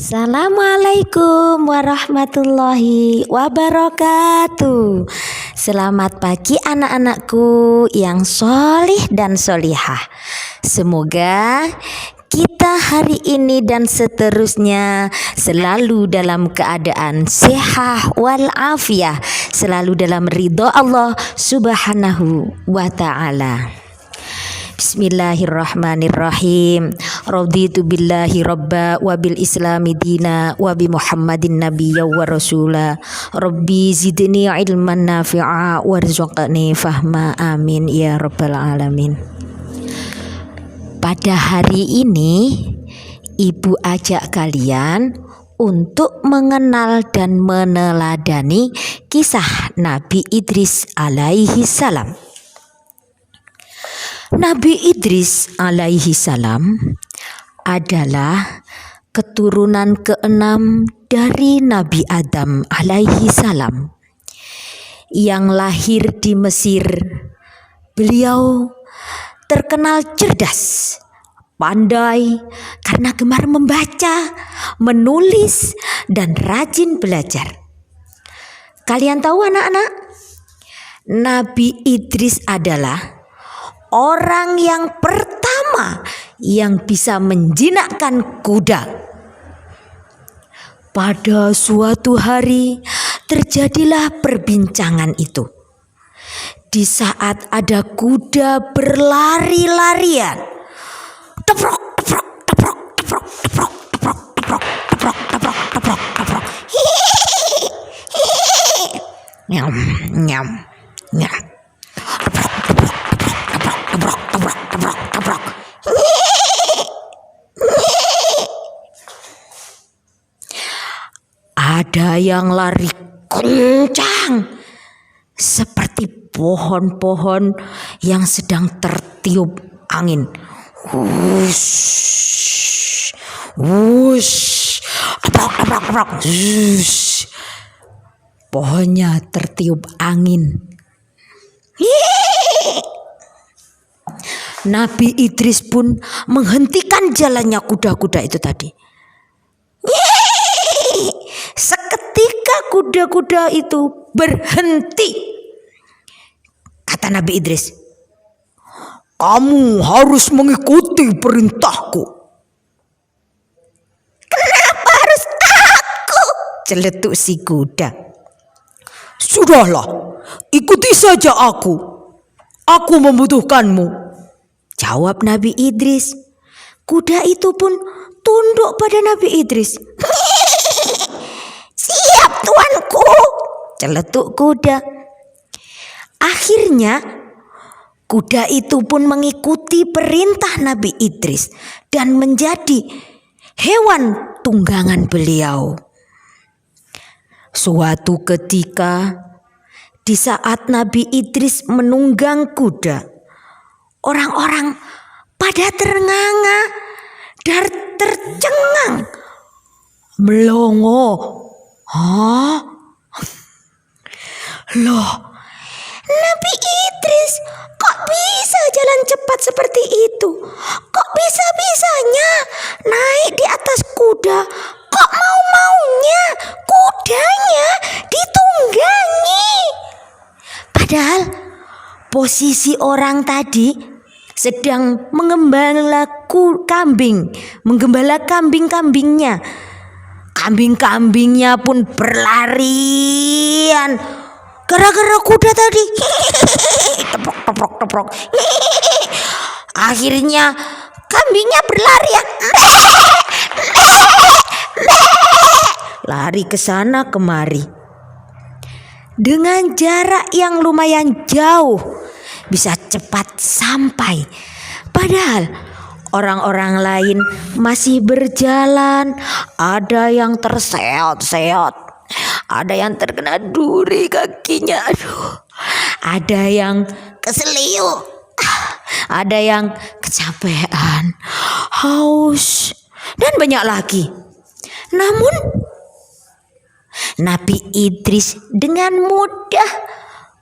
Assalamualaikum warahmatullahi wabarakatuh. Selamat pagi anak-anakku yang solih dan solihah. Semoga kita hari ini dan seterusnya selalu dalam keadaan sehat walafiat, selalu dalam ridho Allah Subhanahu wa ta'ala. Bismillahirrahmanirrahim. Raditu billahi rabba wa bil islami dina wa bi Muhammadin nabiyya wa rasula. Rabbi zidni ilman nafi'a warzuqni fahma, amin ya rabbal alamin. Pada hari ini Ibu ajak kalian untuk mengenal dan meneladani kisah Nabi Idris alaihi salam. Nabi Idris alaihi salam adalah keturunan keenam dari Nabi Adam alaihi salam yang lahir di Mesir. Beliau terkenal cerdas, pandai karena gemar membaca, menulis, dan rajin belajar. Kalian tahu anak-anak, Nabi Idris adalah orang yang pertama yang bisa menjinakkan kuda. Pada suatu hari terjadilah perbincangan itu. Di saat ada kuda berlari-larian, teprok teprok teprok teprok teprok teprok teprok teprok teprok teprok teprok, nyam nyam nyam, teprok teprok teprok teprok teprok teprok teprok. Ada yang lari kencang seperti pohon-pohon yang sedang tertiup angin. Wush, wush, teprok teprok teprok, wush. Pohonnya tertiup angin. Nabi Idris pun menghentikan jalannya kuda-kuda itu tadi. Seketika kuda-kuda itu berhenti. Kata Nabi Idris, "Kamu harus mengikuti perintahku." "Kenapa harus aku?" celetuk si kuda. "Sudahlah, ikuti saja aku. Aku membutuhkanmu," jawab Nabi Idris. Kuda itu pun tunduk pada Nabi Idris. "Siap tuanku," celetuk kuda. Akhirnya kuda itu pun mengikuti perintah Nabi Idris dan menjadi hewan tunggangan beliau. Suatu ketika di saat Nabi Idris menunggang kuda, orang-orang pada ternganga dan tercengang, melongo. "Hah? Loh, Nabi Idris kok bisa jalan cepat seperti itu? Kok bisa-bisanya naik di atas kuda? Kok mau-maunya kudanya ditunggangi? Padahal posisi orang tadi sedang menggembala kambing-kambingnya. Kambing-kambingnya pun berlarian gara-gara kuda tadi. Teprok teprok teprok. Akhirnya kambingnya berlarian, lari ke sana kemari. Dengan jarak yang lumayan jauh bisa cepat sampai. Padahal orang-orang lain masih berjalan. Ada yang terseot-seot, ada yang terkena duri kakinya, ada yang keseliu, ada yang kecapean, haus, dan banyak lagi. Namun Nabi Idris dengan mudah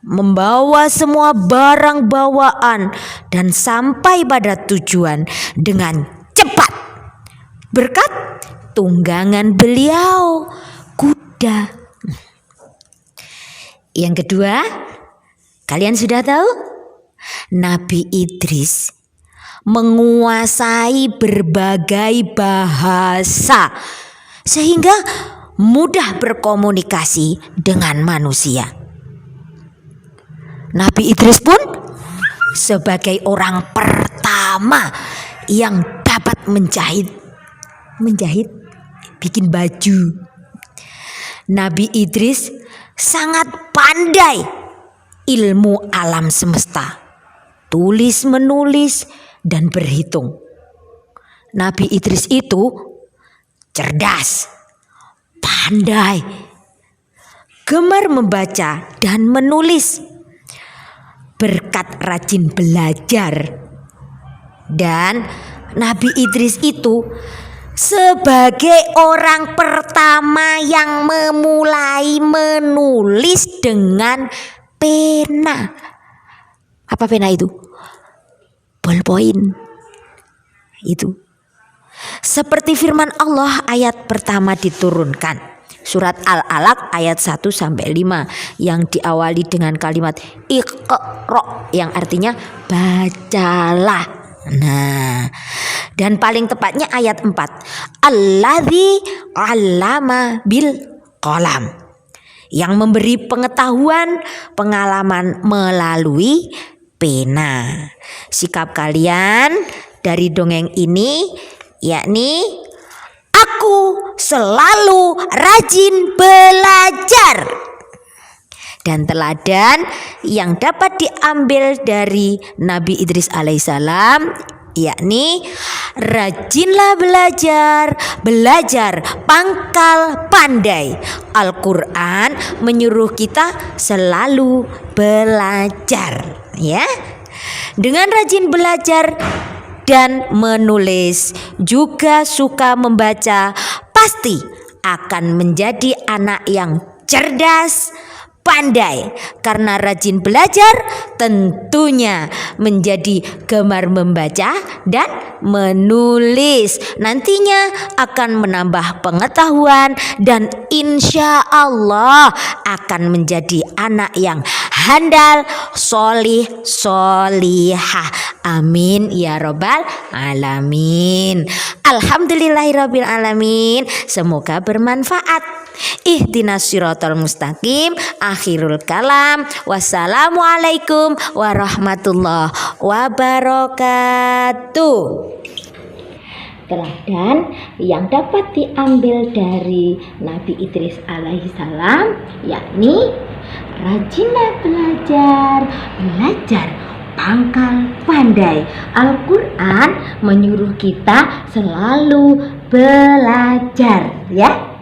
membawa semua barang bawaan dan sampai pada tujuan dengan cepat berkat tunggangan beliau kuda. Yang kedua, kalian sudah tahu Nabi Idris menguasai berbagai bahasa sehingga mudah berkomunikasi dengan manusia. Nabi Idris pun sebagai orang pertama yang dapat menjahit, bikin baju. Nabi Idris sangat pandai ilmu alam semesta, tulis menulis dan berhitung. Nabi Idris itu cerdas, pandai, gemar membaca dan menulis, berkat rajin belajar. Dan Nabi Idris itu sebagai orang pertama yang memulai menulis dengan pena. Apa pena itu? Ballpoint. Itu. Seperti firman Allah ayat pertama diturunkan, surat Al-Alaq ayat 1-5 yang diawali dengan kalimat Iqra yang artinya bacalah. Nah, dan paling tepatnya ayat 4, Alladzi 'allama bil qalam, yang memberi pengetahuan, pengalaman melalui pena. Sikap kalian dari dongeng ini yakni aku selalu rajin belajar. Dan teladan yang dapat diambil dari Nabi Idris alaihissalam yakni rajinlah belajar, belajar pangkal pandai. Al-Quran menyuruh kita selalu belajar, ya. Dengan rajin belajar dan menulis, juga suka membaca, pasti akan menjadi anak yang cerdas, pandai. Karena rajin belajar tentunya menjadi gemar membaca dan menulis. Nantinya akan menambah pengetahuan dan insya Allah akan menjadi anak yang handal, solih, solihah. Amin ya robbal alamin. Alhamdulillahirabbil alamin. Semoga bermanfaat. Ihdinas siratal mustaqim. Akhirul kalam. Wassalamualaikum warahmatullahi wabarakatuh. Teladan yang dapat diambil dari Nabi Idris alaihissalam yakni rajinlah belajar, belajar pangkal pandai. Al-Quran menyuruh kita selalu belajar, ya.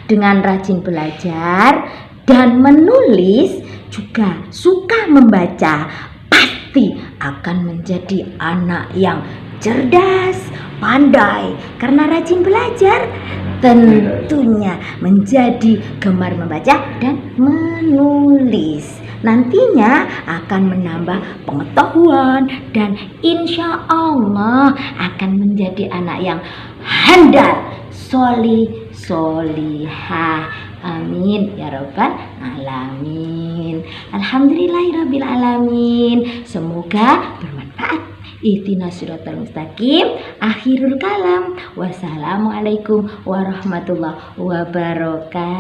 Dengan rajin belajar dan menulis, juga suka membaca, pasti akan menjadi anak yang cerdas, pandai. Karena rajin belajar tentunya menjadi gemar membaca dan menulis. Nantinya akan menambah pengetahuan dan insya Allah akan menjadi anak yang handal, solih, solihah. Amin ya robbal alamin. Alhamdulillahirabbil alamin. Semoga bermanfaat. Ihdinas siratal mustaqim. Akhirul kalam. Wassalamualaikum warahmatullahi wabarakatuh.